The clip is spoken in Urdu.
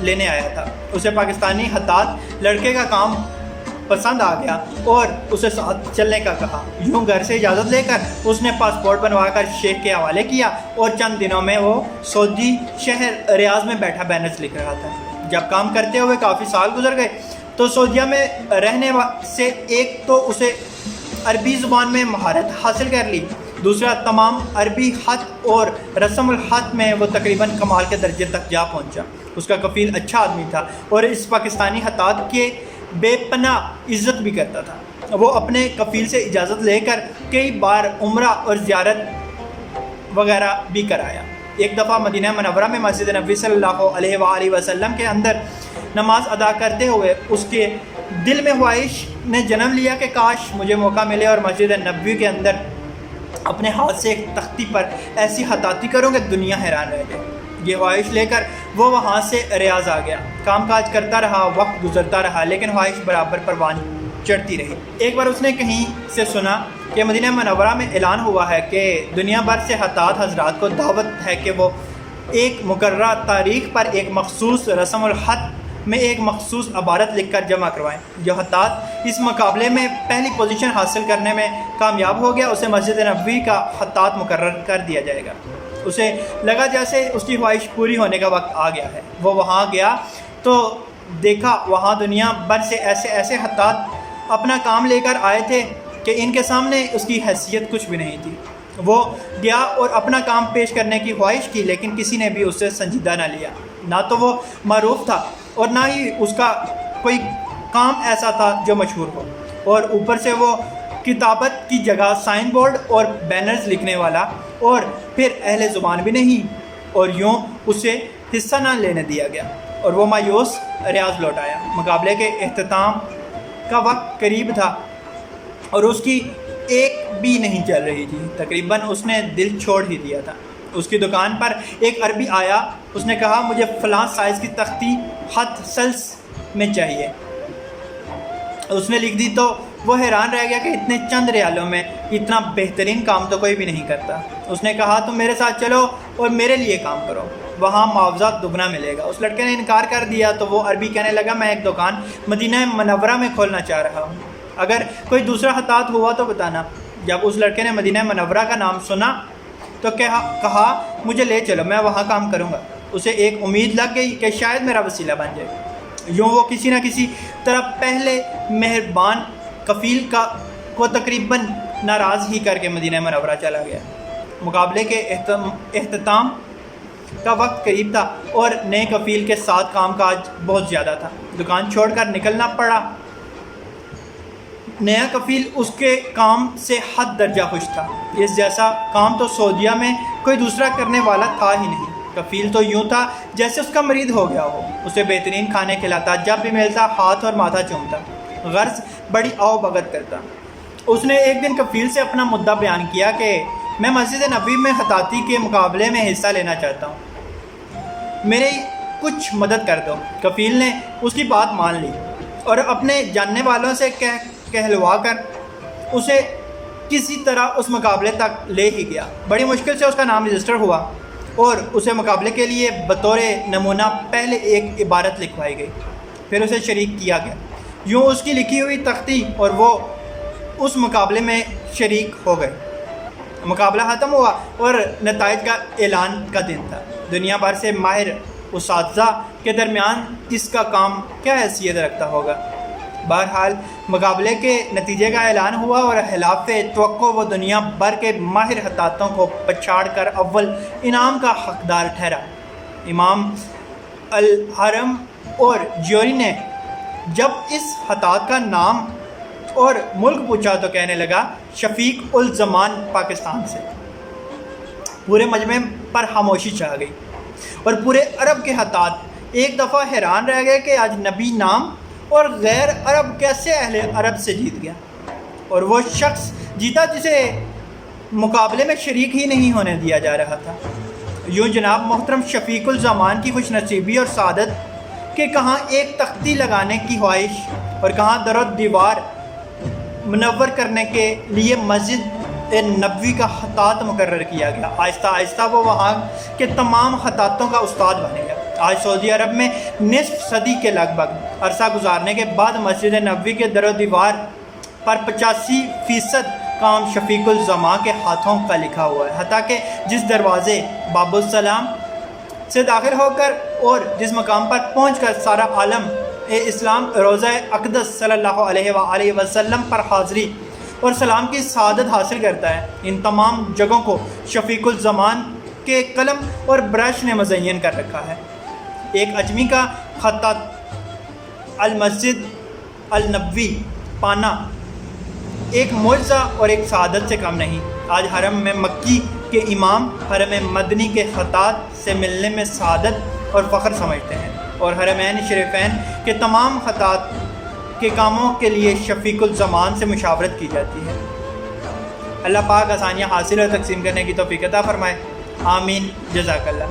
لینے آیا تھا۔ اسے پاکستانی حداد لڑکے کا کام پسند آ گیا اور اسے ساتھ چلنے کا کہا۔ یوں گھر سے اجازت لے کر اس نے پاسپورٹ بنوا کر شیخ کے حوالے کیا اور چند دنوں میں وہ سعودی شہر ریاض میں بیٹھا بینرز لکھ رہا تھا۔ جب کام کرتے ہوئے کافی سال گزر گئے تو سعودیہ میں رہنے سے ایک تو اسے عربی زبان میں مہارت حاصل کر لی، دوسرا تمام عربی خط اور رسم الخط میں وہ تقریباً کمال کے درجے تک جا پہنچا۔ اس کا کفیل اچھا آدمی تھا اور اس پاکستانی حداد کے بے پناہ عزت بھی کرتا تھا۔ وہ اپنے کفیل سے اجازت لے کر کئی بار عمرہ اور زیارت وغیرہ بھی کرایا۔ ایک دفعہ مدینہ منورہ میں مسجد نبوی صلی اللہ علیہ وآلہ وسلم کے اندر نماز ادا کرتے ہوئے اس کے دل میں خواہش نے جنم لیا کہ کاش مجھے موقع ملے اور مسجد نبوی کے اندر اپنے ہاتھ سے ایک تختی پر ایسی خطاطی کروں کہ دنیا حیران رہ جائے۔ یہ خواہش لے کر وہ وہاں سے ریاض آ گیا۔ کام کاج کرتا رہا، وقت گزرتا رہا، لیکن خواہش برابر پروان چڑھتی رہی۔ ایک بار اس نے کہیں سے سنا کہ مدینہ منورہ میں اعلان ہوا ہے کہ دنیا بھر سے حداد حضرات کو دعوت ہے کہ وہ ایک مقررہ تاریخ پر ایک مخصوص رسم الخط میں ایک مخصوص عبارت لکھ کر جمع کروائیں۔ جو حداد اس مقابلے میں پہلی پوزیشن حاصل کرنے میں کامیاب ہو گیا اسے مسجد نبوی کا حداد مقرر کر دیا جائے گا۔ اسے لگا جیسے اس کی خواہش پوری ہونے کا وقت آ گیا ہے۔ وہ وہاں گیا تو دیکھا وہاں دنیا بھر سے ایسے حداد اپنا کام لے کر آئے تھے کہ ان کے سامنے اس کی حیثیت کچھ بھی نہیں تھی۔ وہ گیا اور اپنا کام پیش کرنے کی خواہش کی، لیکن کسی نے بھی اس سے سنجیدہ نہ لیا۔ نہ تو وہ معروف تھا اور نہ ہی اس کا کوئی کام ایسا تھا جو مشہور ہو، اور اوپر سے وہ کتابت کی جگہ سائن بورڈ اور بینرز لکھنے والا اور پھر اہل زبان بھی نہیں، اور یوں اسے حصہ نہ لینے دیا گیا اور وہ مایوس ریاض لوٹ آیا۔ مقابلے کے اختتام کا وقت قریب تھا اور اس کی ایک بھی نہیں چل رہی تھی۔ تقریباً اس نے دل چھوڑ ہی دیا تھا۔ اس کی دکان پر ایک عربی آیا، اس نے کہا مجھے فلاں سائز کی تختی خط سلس میں چاہیے۔ اس نے لکھ دی تو وہ حیران رہ گیا کہ اتنے چند ریالوں میں اتنا بہترین کام تو کوئی بھی نہیں کرتا۔ اس نے کہا تم میرے ساتھ چلو اور میرے لیے کام کرو، وہاں معاوضہ دگنا ملے گا۔ اس لڑکے نے انکار کر دیا تو وہ عربی کہنے لگا میں ایک دکان مدینہ منورہ میں کھولنا چاہ رہا ہوں، اگر کوئی دوسرا حداد ہوا تو بتانا۔ جب اس لڑکے نے مدینہ منورہ کا نام سنا تو کہا مجھے لے چلو، میں وہاں کام کروں گا۔ اسے ایک امید لگ گئی کہ شاید میرا وسیلہ بن جائے۔ یوں وہ کسی نہ کسی طرح پہلے مہربان کفیل کو تقریباً ناراض ہی کر کے مدینہ منورہ چلا گیا۔ مقابلے کے اختتام کا وقت قریب تھا اور نئے کفیل کے ساتھ کام کاج بہت زیادہ تھا۔ دکان چھوڑ کر نکلنا پڑا۔ نیا کفیل اس کے کام سے حد درجہ خوش تھا۔ اس جیسا کام تو سعودیہ میں کوئی دوسرا کرنے والا تھا ہی نہیں۔ کفیل تو یوں تھا جیسے اس کا مرید ہو گیا ہو، اسے بہترین کھانے کھلاتا، جب بھی ملتا ہاتھ اور ماتھا چومتا، غرض بڑی آؤ بھگت کرتا۔ اس نے ایک دن کفیل سے اپنا مدعا بیان کیا کہ میں مسجد نبوی میں خطاطی کے مقابلے میں حصہ لینا چاہتا ہوں، میری کچھ مدد کر دو۔ کفیل نے اس کی بات مان لی اور اپنے جاننے والوں سے کہلوا کر اسے کسی طرح اس مقابلے تک لے ہی گیا۔ بڑی مشکل سے اس کا نام رجسٹر ہوا اور اسے مقابلے کے لیے بطور نمونہ پہلے ایک عبارت لکھوائی گئی، پھر اسے شریک کیا گیا۔ یوں اس کی لکھی ہوئی تختی اور وہ اس مقابلے میں شریک ہو گئے۔ مقابلہ ختم ہوا اور نتائج کا اعلان کا دن تھا۔ دنیا بھر سے ماہر اساتذہ کے درمیان اس کا کام کیا حیثیت رکھتا ہوگا۔ بہرحال مقابلے کے نتیجے کا اعلان ہوا اور خلاف توقع وہ دنیا بھر کے ماہر حدادوں کو پچھاڑ کر اول انعام کا حقدار ٹھہرا۔ امام الحرم اور جیوری نے جب اس حداد کا نام اور ملک پوچھا تو کہنے لگا شفیق الزمان پاکستان سے۔ پورے مجمع پر خاموشی چھا گئی اور پورے عرب کے حداد ایک دفعہ حیران رہ گئے کہ اجنبی نام اور غیر عرب کیسے اہل عرب سے جیت گیا، اور وہ شخص جیتا جسے مقابلے میں شریک ہی نہیں ہونے دیا جا رہا تھا۔ یوں جناب محترم شفیق الزمان کی خوش نصیبی اور سعادت کہ کہاں ایک تختی لگانے کی خواہش اور کہاں در و دیوار منور کرنے کے لیے مسجد نبوی کا خطاط مقرر کیا گیا۔ آہستہ آہستہ وہ وہاں کے تمام خطاطوں کا استاد بنے گا۔ آج سعودی عرب میں نصف صدی کے لگ بھگ عرصہ گزارنے کے بعد مسجد نبوی کے در و دیوار پر 85% کام شفیق الزمان کے ہاتھوں کا لکھا ہوا ہے، حتیٰ کہ جس دروازے باب السلام سے داخل ہو کر اور جس مقام پر پہنچ کر سارا عالم اسلام روضہ اقدس صلی اللہ علیہ وآلہ وسلم پر حاضری اور سلام کی سعادت حاصل کرتا ہے، ان تمام جگہوں کو شفیق الزمان کے قلم اور برش نے مزین کر رکھا ہے۔ ایک اجمی کا خطاط المسجد النبوی پانا ایک معجزہ اور ایک سعادت سے کم نہیں۔ آج حرم میں مکی کے امام حرم مدنی کے خطاط سے ملنے میں سعادت اور فخر سمجھتے ہیں، اور حرمین شریفین کے تمام خطاط کے کاموں کے لیے شفیق الزمان سے مشاورت کی جاتی ہے۔ اللہ پاک آسانیاں حاصل اور تقسیم کرنے کی توفیق عطا فرمائے، آمین، جزاک اللہ۔